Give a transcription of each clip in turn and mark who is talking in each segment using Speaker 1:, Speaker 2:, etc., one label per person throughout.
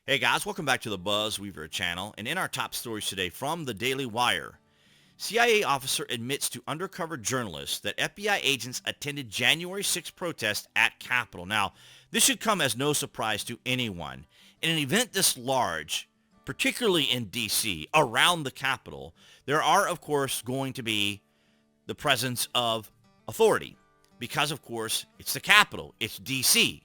Speaker 1: Hey guys, welcome back to the BuzWeaver channel. And in our top stories today from the Daily Wire, CIA officer admits to undercover journalists that FBI agents attended January 6th protest at Capitol. Now, this should come as no surprise to anyone. In an event this large, particularly in D.C., around the Capitol, there are, of course, going to be the presence of authority. Because, of course, it's the Capitol. It's D.C.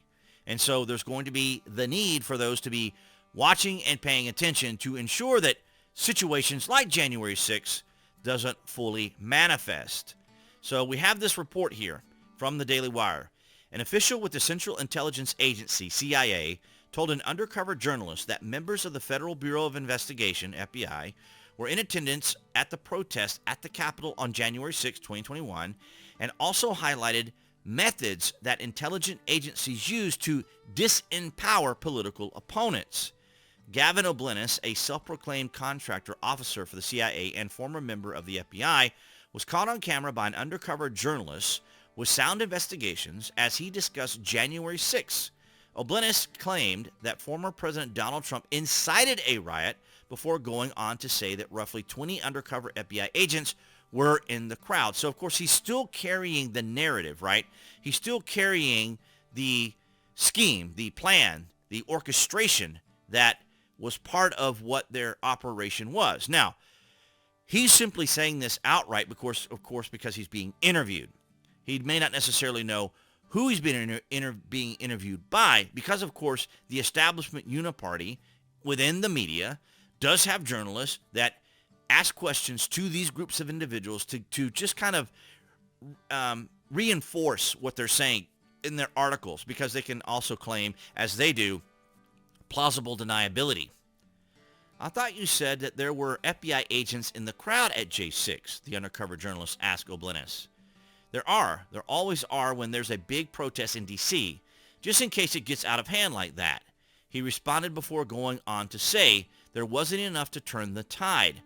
Speaker 1: And so there's going to be the need for those to be watching and paying attention to ensure that situations like January 6th doesn't fully manifest. So we have this report here from the Daily Wire. An official with the Central Intelligence Agency, CIA, told an undercover journalist that members of the Federal Bureau of Investigation, FBI, were in attendance at the protest at the Capitol on January 6, 2021, and also highlighted methods that intelligence agencies use to disempower political opponents. Gavin O'Blennis, a self-proclaimed contractor officer for the CIA and former member of the FBI, was caught on camera by an undercover journalist with sound investigations as he discussed January 6. O'Blennis claimed that former President Donald Trump incited a riot before going on to say that roughly 20 undercover FBI agents were in the crowd. So, of course, he's still carrying the narrative, right? He's still carrying the scheme, the plan, the orchestration that was part of what their operation was. Now, he's simply saying this outright because he's being interviewed. He may not necessarily know who he's being interviewed by because, of course, the establishment uniparty within the media does have journalists that ask questions to these groups of individuals to just kind of reinforce what they're saying in their articles, because they can also claim, as they do, plausible deniability. I thought you said that there were FBI agents in the crowd at J6, the undercover journalist asked O'Blennis. There always are when there's a big protest in D.C., just in case it gets out of hand like that. He responded before going on to say there wasn't enough to turn the tide.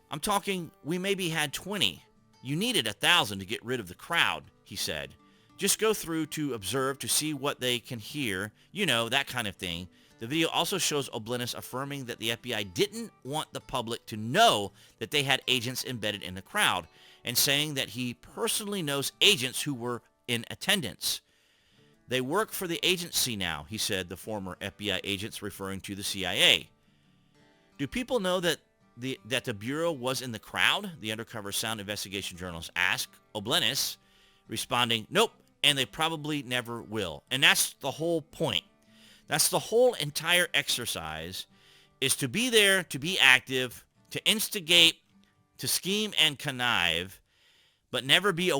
Speaker 1: I'm talking, we maybe had 20. You needed 1,000 to get rid of the crowd, he said. Just go through to observe to see what they can hear, that kind of thing. The video also shows O'Blennis affirming that the FBI didn't want the public to know that they had agents embedded in the crowd, and saying that he personally knows agents who were in attendance. They work for the agency now, he said, the former FBI agents referring to the CIA. Do people know that the Bureau was in the crowd? The undercover sound investigation journalist asked. O'Blennis responding, nope, and they probably never will. And that's the whole point. That's the whole entire exercise, is to be there, to be active, to instigate, to scheme and connive, but never be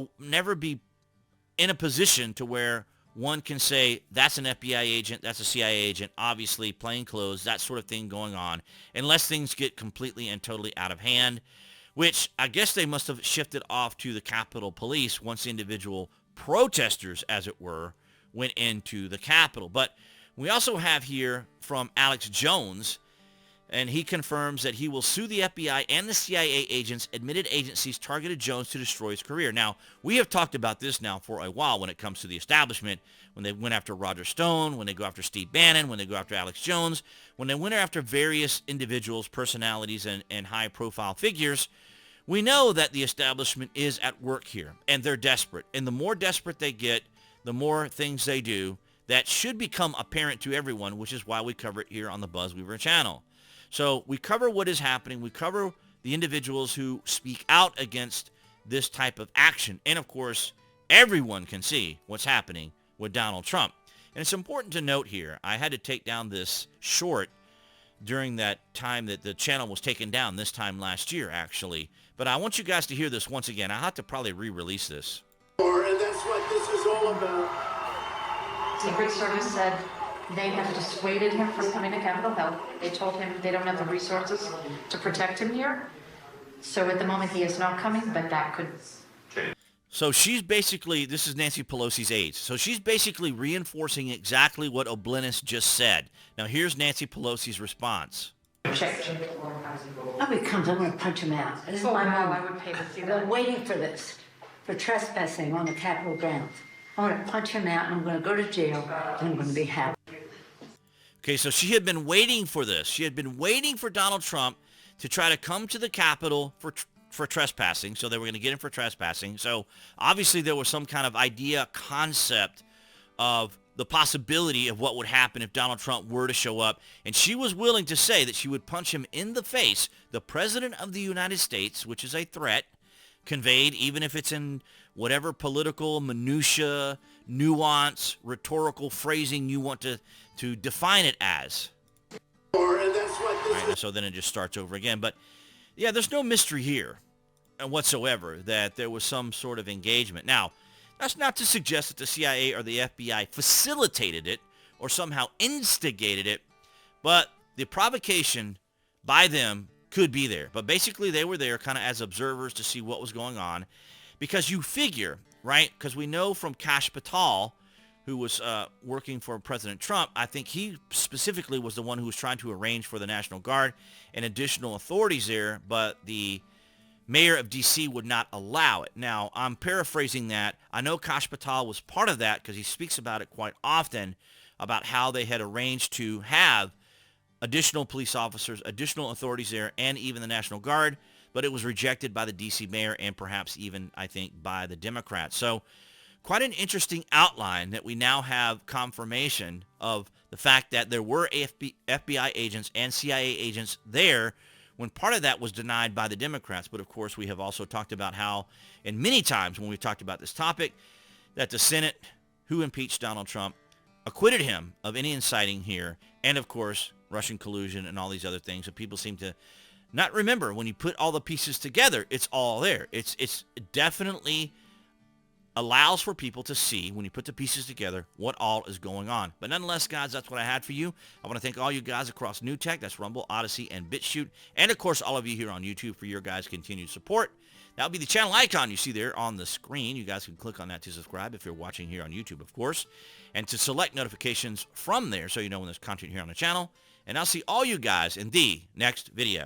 Speaker 1: in a position to where one can say that's an FBI agent, that's a CIA agent, obviously plain clothes, that sort of thing going on, unless things get completely and totally out of hand, which I guess they must have shifted off to the Capitol Police once the individual protesters, as it were, went into the Capitol. But we also have here from Alex Jones, and he confirms that he will sue the FBI and the CIA agents admitted agencies targeted Jones to destroy his career. Now, we have talked about this now for a while when it comes to the establishment, when they went after Roger Stone, when they go after Steve Bannon, when they go after Alex Jones, when they went after various individuals, personalities, and high-profile figures. We know that the establishment is at work here, and they're desperate. And the more desperate they get, the more things they do that should become apparent to everyone, which is why we cover it here on the BuzWeaver channel. So we cover what is happening. We cover the individuals who speak out against this type of action. And, of course, everyone can see what's happening with Donald Trump. And it's important to note here, I had to take down this short during that time that the channel was taken down, this time last year, actually. But I want you guys to hear this once again. I'll have to probably re-release this.
Speaker 2: And that's what this is all about.
Speaker 3: Secret Service said they have dissuaded him from coming to Capitol Hill. They told him they don't have the resources to protect him here. So at the moment he is not coming, but that could...
Speaker 1: So she's basically, this is Nancy Pelosi's aide. So she's basically reinforcing exactly what O'Blennis just said. Now here's Nancy Pelosi's response.
Speaker 3: Check.
Speaker 4: Oh, he comes, I'm going to punch him out. This is my
Speaker 3: wow,
Speaker 4: moment.
Speaker 3: I would pay to see
Speaker 4: I've
Speaker 3: that.
Speaker 4: been waiting for this, for trespassing on the Capitol grounds. I'm going to punch him out, and I'm going to go to jail, and I'm going to be happy.
Speaker 1: Okay, so she had been waiting for this. She had been waiting for Donald Trump to try to come to the Capitol for trespassing. So they were going to get him for trespassing. So obviously there was some kind of idea, concept of the possibility of what would happen if Donald Trump were to show up. And she was willing to say that she would punch him in the face, the President of the United States, which is a threat conveyed, even if it's in whatever political minutia, nuance, rhetorical phrasing you want to define it as.
Speaker 2: And that's what this
Speaker 1: Right, so then it just starts over again. But yeah, there's no mystery here whatsoever that there was some sort of engagement. Now, that's not to suggest that the CIA or the FBI facilitated it or somehow instigated it, but the provocation by them could be there. But basically they were there kind of as observers to see what was going on, because you figure, right, because we know from Kash Patel, who was working for President Trump, I think he specifically was the one who was trying to arrange for the National Guard and additional authorities there, but the mayor of D.C. would not allow it. Now, I'm paraphrasing that. I know Kash Patel was part of that because he speaks about it quite often, about how they had arranged to have additional police officers, additional authorities there, and even the National Guard, but it was rejected by the D.C. mayor and perhaps even, I think, by the Democrats. So quite an interesting outline that we now have confirmation of the fact that there were FBI agents and CIA agents there when part of that was denied by the Democrats. But of course, we have also talked about how, and many times when we've talked about this topic, that the Senate, who impeached Donald Trump, acquitted him of any inciting here, and of course, Russian collusion and all these other things that people seem to not remember. When you put all the pieces together, it's all there. It's definitely allows for people to see, when you put the pieces together, what all is going on. But nonetheless, guys, that's what I had for you. I want to thank all you guys across New Tech. That's Rumble, Odyssey, and BitChute. And, of course, all of you here on YouTube for your guys' continued support. That'll be the channel icon you see there on the screen. You guys can click on that to subscribe if you're watching here on YouTube, of course, and to select notifications from there so you know when there's content here on the channel. And I'll see all you guys in the next video.